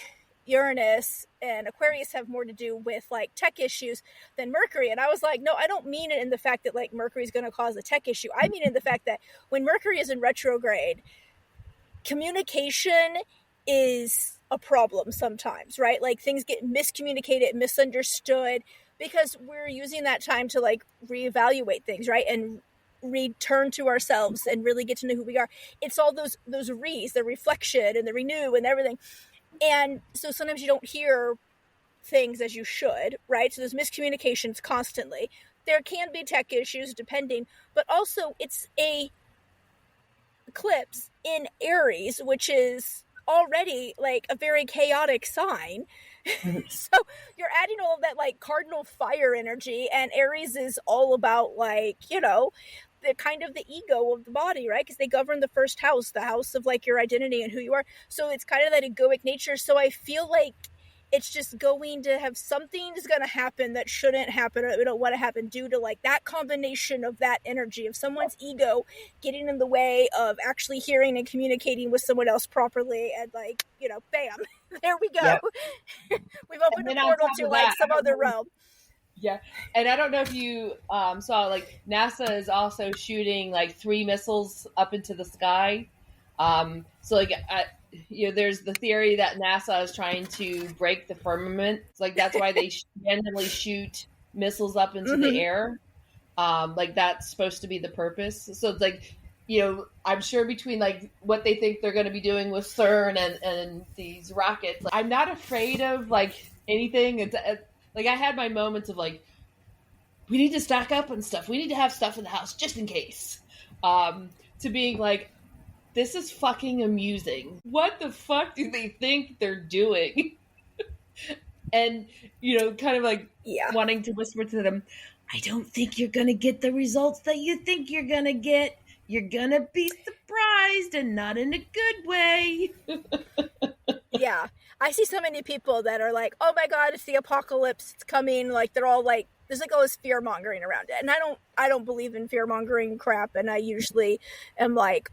Uranus and Aquarius have more to do with like tech issues than Mercury. And I was like, no, I don't mean it in the fact that like Mercury is going to cause a tech issue. I mean in the fact that when Mercury is in retrograde, communication is a problem sometimes, right? Like things get miscommunicated, misunderstood, because we're using that time to like reevaluate things, right? And return to ourselves and really get to know who we are. It's all those re's, the reflection and the renew and everything. And so sometimes you don't hear things as you should, right? So there's miscommunications constantly. There can be tech issues depending, but also it's a eclipse in Aries, which is already like a very chaotic sign. So you're adding all of that like cardinal fire energy, and Aries is all about like, the kind of the ego of the body, right? Because they govern the first house, the house of like your identity and who you are. So it's kind of that egoic nature. So I feel like it's just going to have something is going to happen that shouldn't happen or that we don't want to happen due to like that combination of that energy of someone's ego getting in the way of actually hearing and communicating with someone else properly, and like, bam, there we go. Yep. We've opened a portal to like some other realm. Yeah. And I don't know if you saw, like, NASA is also shooting like 3 missiles up into the sky. So like, there's the theory that NASA is trying to break the firmament. It's like that's why they randomly shoot missiles up into the air. Like that's supposed to be the purpose. So it's like, I'm sure between like what they think they're going to be doing with CERN and these rockets, like, I'm not afraid of like anything. It's like I had my moments of like, we need to stock up on stuff. We need to have stuff in the house just in case. To being like, this is fucking amusing. What the fuck do they think they're doing? And, kind of like wanting to whisper to them, I don't think you're going to get the results that you think you're going to get. You're going to be surprised, and not in a good way. Yeah. I see so many people that are like, oh my God, it's the apocalypse. It's coming. Like they're all like, there's like all this fear mongering around it. And I don't believe in fear mongering crap. And I usually am like,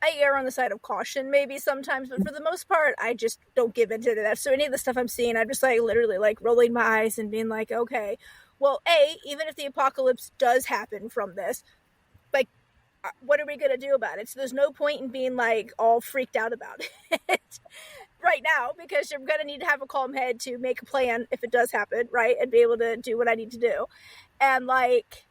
I err on the side of caution maybe sometimes, but for the most part, I just don't give into that. So any of the stuff I'm seeing, I'm just like literally like rolling my eyes and being like, okay, well, even if the apocalypse does happen from this, like, what are we going to do about it? So there's no point in being like all freaked out about it right now, because you're going to need to have a calm head to make a plan if it does happen, right? And be able to do what I need to do. And like,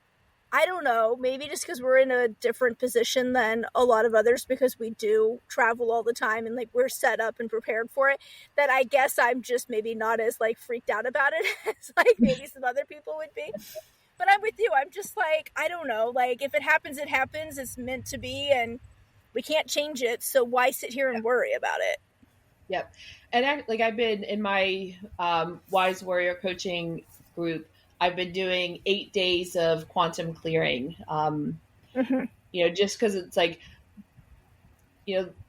I don't know, maybe just because we're in a different position than a lot of others because we do travel all the time and like we're set up and prepared for it, that I guess I'm just maybe not as like freaked out about it as like maybe some other people would be. But I'm with you. I'm just like, I don't know, like if it happens, it happens. It's meant to be and we can't change it. So why sit here and worry about it? Yep. And like I've been in my Wise Warrior coaching group, I've been doing 8 days of quantum clearing. Mm-hmm. Just because it's like,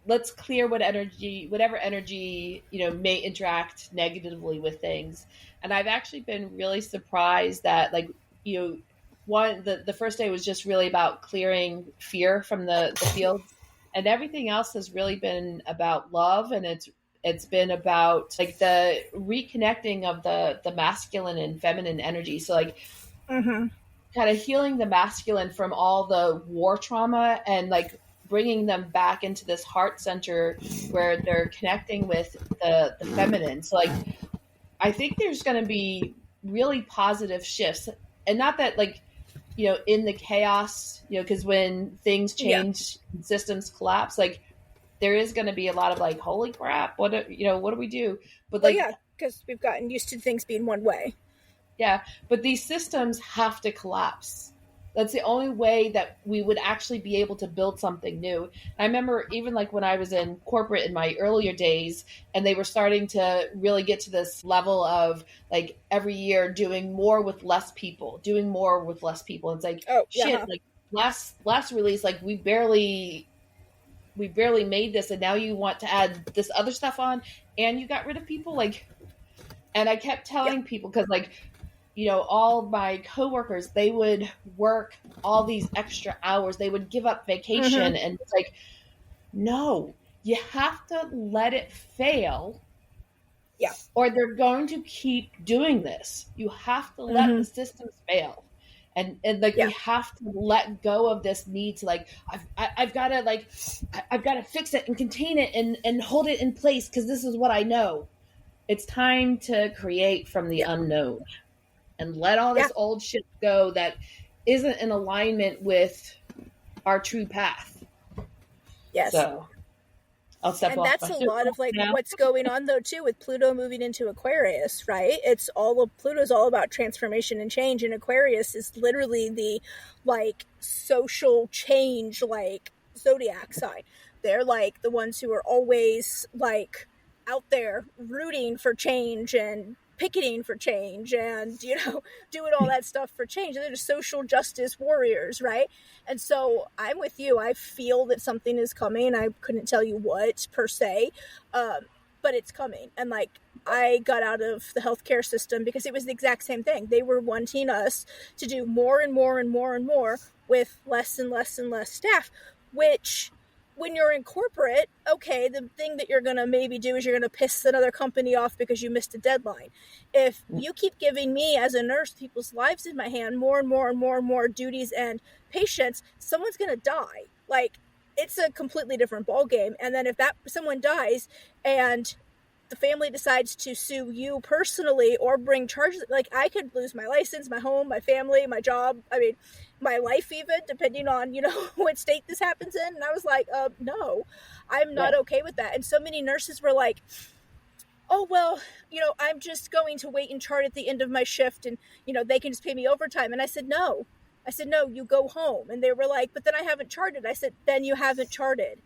let's clear whatever energy, may interact negatively with things. And I've actually been really surprised that like, the first day was just really about clearing fear from the field, and everything else has really been about love. And it's been about like the reconnecting of the masculine and feminine energy. So like Mm-hmm. kind of healing the masculine from all the war trauma and like bringing them back into this heart center where they're connecting with the feminine. So like, I think there's going to be really positive shifts, and not that like, in the chaos, because when things Yeah. change, systems collapse, like there is going to be a lot of like, holy crap, what do we do? But Well, like, yeah, because we've gotten used to things being one way. yeah, but these systems have to collapse. That's the only way that we would actually be able to build something new. I remember even like when I was in corporate in my earlier days, and they were starting to really get to this level of like every year doing more with less people, doing more with less people. It's like, Oh, yeah. shit, like last release, like we barely made this, and now you want to add this other stuff on, and you got rid of people, like. And I kept telling people, because like, all my coworkers, they would work all these extra hours, they would give up vacation. Mm-hmm. And it's like, no, you have to let it fail, Yeah. or they're going to keep doing this. You have to let the systems fail. And like, Yeah. we have to let go of this need to like, I've got to fix it and contain it and hold it in place, because this is what I know. It's time to create from the unknown and let all this old shit go that isn't in alignment with our true path. Yes. So I'll step And off. that's a lot of like what's going on though too with Pluto moving into Aquarius, right? Pluto's all about transformation and change, and Aquarius is literally the like social change like zodiac sign. They're like the ones who are always like out there rooting for change and picketing for change and doing all that stuff for change. They're just social justice warriors, right? And so I'm with you. I feel that something is coming. I couldn't tell you what per se, but it's coming. And like I got out of the healthcare system because it was the exact same thing. They were wanting us to do more and more and more and more with less and less and less staff, which when you're in corporate, okay, the thing that you're going to maybe do is you're going to piss another company off because you missed a deadline. If you keep giving me as a nurse people's lives in my hand, more and more and more and more duties and patients, someone's going to die. Like, it's a completely different ballgame. And then if that someone dies and the family decides to sue you personally or bring charges, like I could lose my license, my home, my family, my job. I mean, my life even, depending on, what state this happens in. And I was like, no, I'm not okay with that. And so many nurses were like, oh, well, I'm just going to wait and chart at the end of my shift and, they can just pay me overtime. And I said, no, you go home. And they were like, but then I haven't charted. I said, then you haven't charted.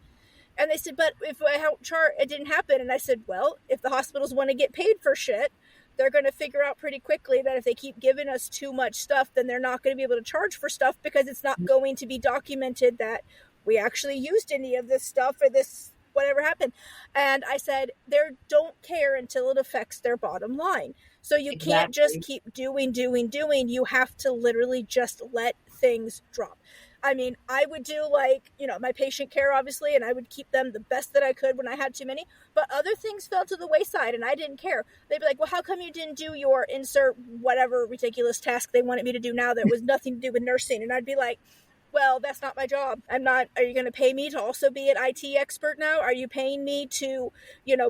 And they said, but if I don't chart, it didn't happen. And I said, well, if the hospitals want to get paid for shit, they're going to figure out pretty quickly that if they keep giving us too much stuff, then they're not going to be able to charge for stuff because it's not going to be documented that we actually used any of this stuff or this whatever happened. And I said, they don't care until it affects their bottom line. So you can't just keep doing. You have to literally just let things drop. I mean, I would do my patient care, obviously, and I would keep them the best that I could when I had too many. But other things fell to the wayside, and I didn't care. They'd be like, well, how come you didn't do your insert whatever ridiculous task they wanted me to do now that was nothing to do with nursing? And I'd be like, well, that's not my job. I'm not. Are you going to pay me to also be an IT expert now? Are you paying me to,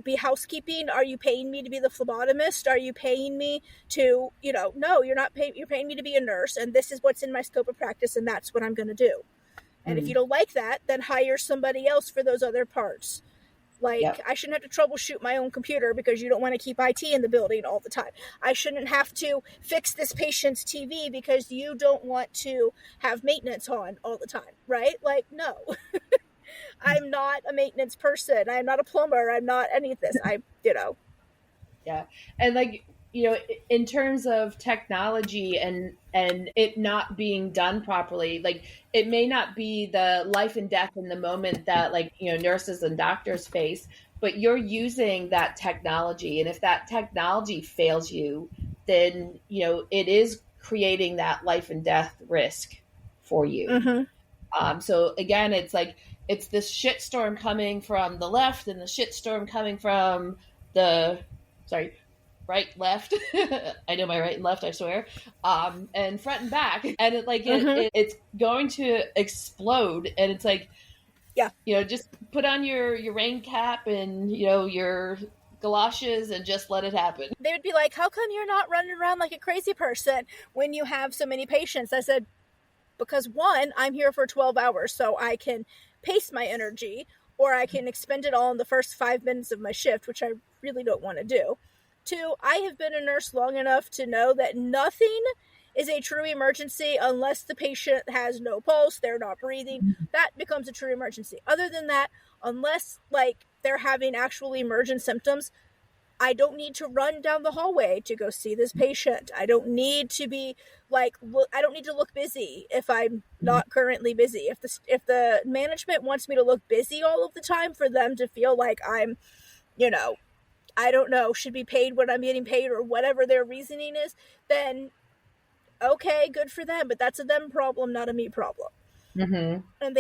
be housekeeping? Are you paying me to be the phlebotomist? Are you paying me to, no, you're not paying. You're paying me to be a nurse, and this is what's in my scope of practice, and that's what I'm going to do. And if you don't like that, then hire somebody else for those other parts. Like, Yep. I shouldn't have to troubleshoot my own computer because you don't want to keep IT in the building all the time. I shouldn't have to fix this patient's TV because you don't want to have maintenance on all the time, right? Like, no. I'm not a maintenance person. I'm not a plumber. I'm not any of this. Yeah. And like, in terms of technology and it not being done properly, like it may not be the life and death in the moment that like, nurses and doctors face, but you're using that technology. And if that technology fails you, then, it is creating that life and death risk for you. Mm-hmm. So again, it's like, it's this shitstorm coming from the left and the shitstorm coming from right, left. I know my right and left, I swear. And front and back. And it's going to explode. And it's like, yeah, just put on your rain cap and, your galoshes and just let it happen. They would be like, how come you're not running around like a crazy person when you have so many patients? I said, because one, I'm here for 12 hours, so I can pace my energy, or I can expend it all in the first 5 minutes of my shift, which I really don't want to do. Two, I have been a nurse long enough to know that nothing is a true emergency unless the patient has no pulse, they're not breathing. That becomes a true emergency. Other than that, unless like they're having actual emergent symptoms, I don't need to run down the hallway to go see this patient. I don't need to be like, I don't need to look busy if I'm not currently busy. If the management wants me to look busy all of the time for them to feel like I'm, I don't know, should be paid what I'm getting paid or whatever their reasoning is, then okay, good for them. But that's a them problem, not a me problem. Mm-hmm. And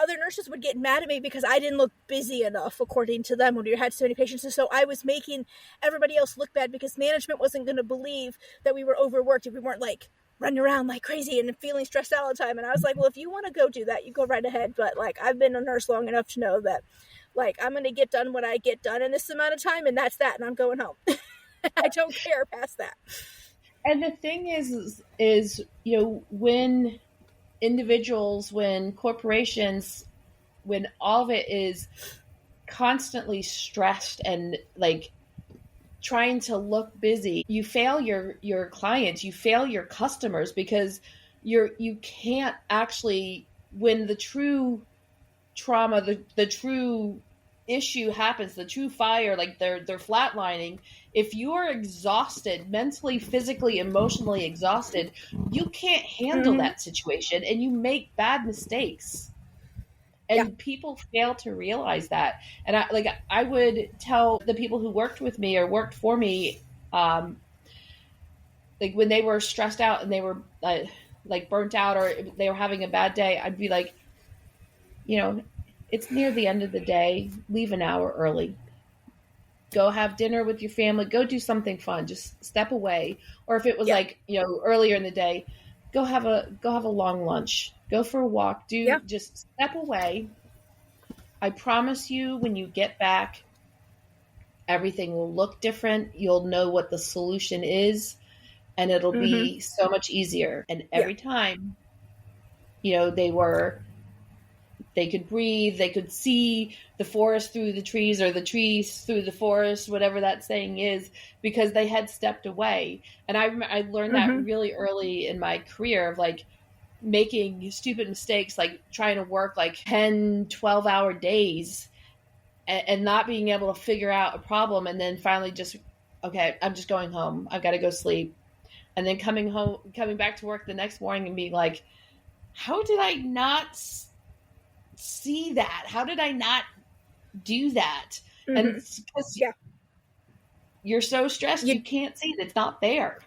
other nurses would get mad at me because I didn't look busy enough, according to them, when we had so many patients. And so I was making everybody else look bad because management wasn't going to believe that we were overworked if we weren't like running around like crazy and feeling stressed out all the time. And I was like, well, if you want to go do that, you go right ahead. But like, I've been a nurse long enough to know that like, I'm going to get done what I get done in this amount of time, and that's that, and I'm going home. I don't care past that. And the thing is, when individuals, when corporations, when all of it is constantly stressed and like trying to look busy, you fail your clients, you fail your customers because you can't actually, when the true trauma, the true issue happens, the true fire, like they're flatlining. If you're exhausted, mentally, physically, emotionally exhausted, you can't handle that situation and you make bad mistakes. And people fail to realize that. And I would tell the people who worked with me or worked for me, like when they were stressed out and they were like burnt out or they were having a bad day, I'd be like, it's near the end of the day. Leave an hour early. Go have dinner with your family. Go do something fun. Just step away. Or if it was like, earlier in the day, go have a long lunch. Go for a walk. Just step away. I promise you, when you get back, everything will look different. You'll know what the solution is, and it'll be so much easier. And every time, they could breathe, they could see the forest through the trees or the trees through the forest, whatever that saying is, because they had stepped away. And I learned that really early in my career of like making stupid mistakes, like trying to work like 10, 12-hour days and not being able to figure out a problem. And then finally just, okay, I'm just going home. I've got to go sleep. And then coming back to work the next morning and being like, how did I not see that? How did I not do that? And it's because you're so stressed, you can't see it. It's not there.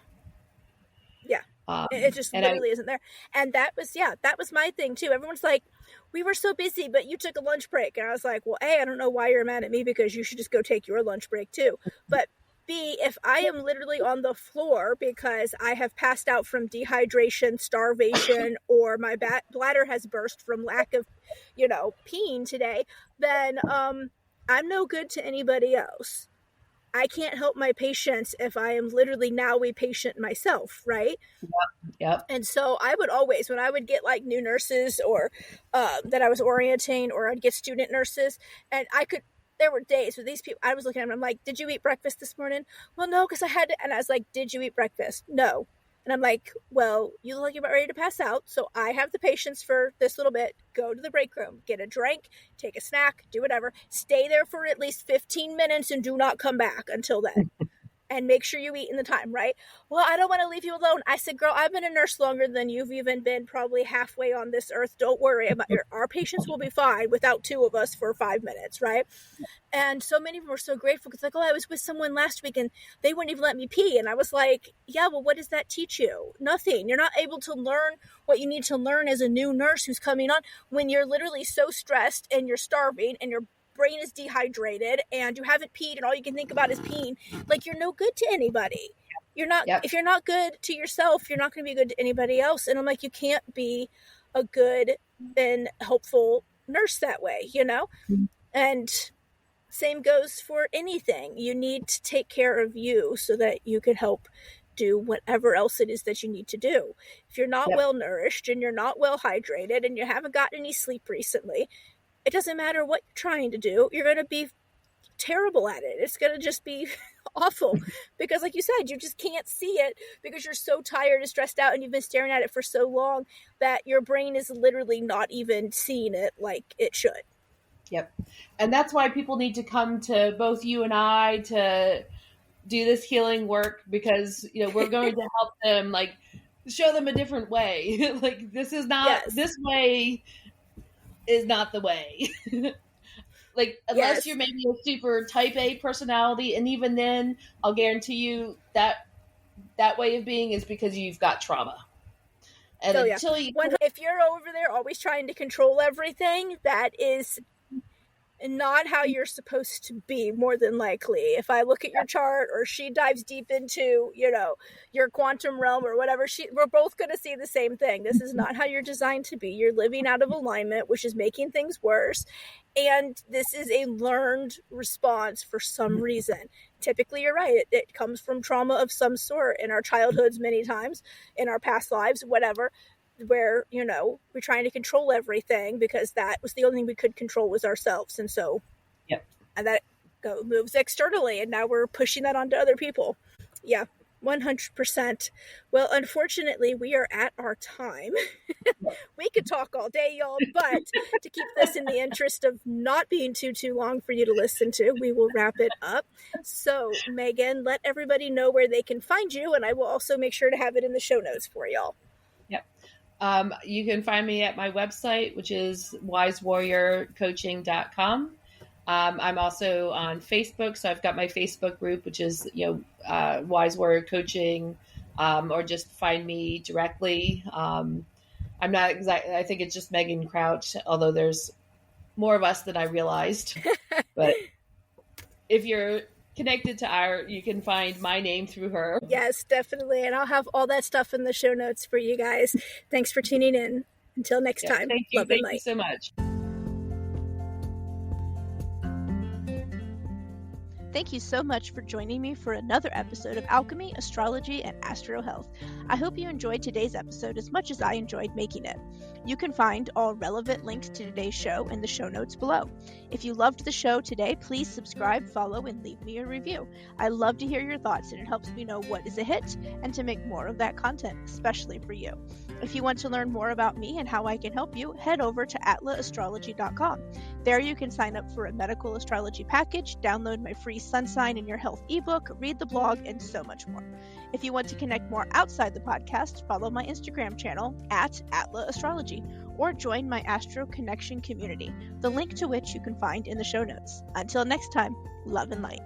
It just literally isn't there. And that was my thing too. Everyone's like, we were so busy, but you took a lunch break. And I was like, well, I don't know why you're mad at me, because you should just go take your lunch break too. But B, if I am literally on the floor because I have passed out from dehydration, starvation, or my bladder has burst from lack of, peeing today, then I'm no good to anybody else. I can't help my patients if I am literally now a patient myself, right? Yep. And so I would always, when I would get like new nurses or that I was orienting, or I'd get student nurses, and there were days with these people, I was looking at them, I'm like, did you eat breakfast this morning? Well, no, because I had to. And I was like, did you eat breakfast? No. And I'm like, well, you look like you're about ready to pass out. So I have the patience for this little bit. Go to the break room, get a drink, take a snack, do whatever. Stay there for at least 15 minutes and do not come back until then. And make sure you eat in the time, right? Well, I don't want to leave you alone. I said, girl, I've been a nurse longer than you've even been probably halfway on this earth. Don't worry about our patients will be fine without two of us for 5 minutes, right? And so many of them were so grateful because like, oh, I was with someone last week and they wouldn't even let me pee. And I was like, yeah, well, what does that teach you? Nothing. You're not able to learn what you need to learn as a new nurse who's coming on when you're literally so stressed and you're starving and your brain is dehydrated and you haven't peed and all you can think about is peeing. Like, you're no good to anybody. You're not, if you're not good to yourself, you're not going to be good to anybody else. And I'm like, you can't be a good and helpful nurse that way, And same goes for anything. You need to take care of you so that you can help do whatever else it is that you need to do. If you're not well nourished and you're not well hydrated and you haven't gotten any sleep recently, it doesn't matter what you're trying to do. You're going to be terrible at it. It's going to just be awful because, like you said, you just can't see it because you're so tired and stressed out and you've been staring at it for so long that your brain is literally not even seeing it like it should. Yep. And that's why people need to come to both you and I to do this healing work because, we're going to help them, like, show them a different way. Like, this is not, this way is not the way. Like, unless you're maybe a super type A personality, and even then, I'll guarantee you that way of being is because you've got trauma. And until if you're over there always trying to control everything, that is not how you're supposed to be, more than likely. If I look at your chart or she dives deep into, your quantum realm or whatever, we're both going to see the same thing. This is not how you're designed to be. You're living out of alignment, which is making things worse. And this is a learned response for some reason. Typically, you're right. It comes from trauma of some sort in our childhoods, many times, in our past lives, whatever, where, we're trying to control everything because that was the only thing we could control was ourselves. And so, and that moves externally. And now we're pushing that onto other people. Yeah, 100%. Well, unfortunately, we are at our time. We could talk all day, y'all, but to keep this in the interest of not being too long for you to listen to, we will wrap it up. So, Megan, let everybody know where they can find you, and I will also make sure to have it in the show notes for y'all. Yep. You can find me at my website, which is wisewarriorcoaching.com. I'm also on Facebook, so I've got my Facebook group, which is, Wise Warrior Coaching, or just find me directly. I'm not exactly, I think it's just Megan Crouch, although there's more of us than I realized. But if you're connected to you can find my name through her. Yes, definitely. And I'll have all that stuff in the show notes for you guys. Thanks for tuning in. Until next time. Thank you. Thank you so much. Thank you so much for joining me for another episode of Alchemy, Astrology, and Astro Health. I hope you enjoyed today's episode as much as I enjoyed making it. You can find all relevant links to today's show in the show notes below. If you loved the show today, please subscribe, follow, and leave me a review. I love to hear your thoughts, and it helps me know what is a hit and to make more of that content, especially for you. If you want to learn more about me and how I can help you, head over to atlaastrology.com. There you can sign up for a medical astrology package, download my free sun sign and your health ebook, read the blog, and so much more. If you want to connect more outside the podcast, follow my Instagram channel at @atlaastrology or join my Astro Connection community, the link to which you can find in the show notes. Until next time, love and light.